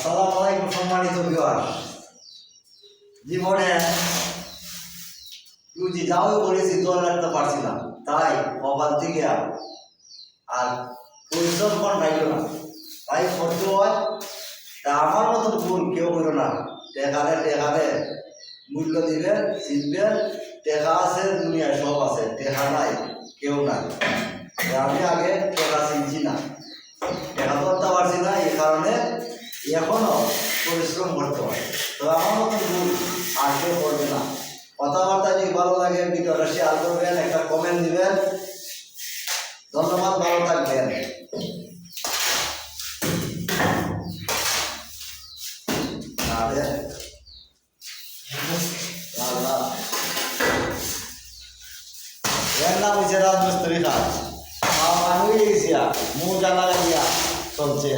আসসালামু আলাইকুম সম্মানিত ভিউয়ার্স। জীবনে রুজি যাও করেছি ধরে রাখতে পারছি না, তাই কপাল থেকে আর পরিশ্রম কোন রাইল না, তাই করতে হয়। তা আমার মতন ভুল কেউ করো না। টেকালে মূল্য দিবেন, চিনবেন। টেকা আছে দুনিয়ায় সব আছে, টেকা নাই কেউ নাই। আমি আগে টেকা চিনছি না, টেকা করতে পারছি না, এই কারণে এখনো পরিশ্রম করতে হয়। তবে আমার মতন ভুল আর কেউ করবে না। কথাবার্তা যদি ভালো লাগে ভিডিওটা শেয়ার করবেন, একটা কমেন্ট দিবেন। ধন্যবাদ, ভালো থাকবেন। এর নাম হয়েছে রাজমিস্ত্রি কাজ। মানুষ মোজা লাগাইয়া চলছে।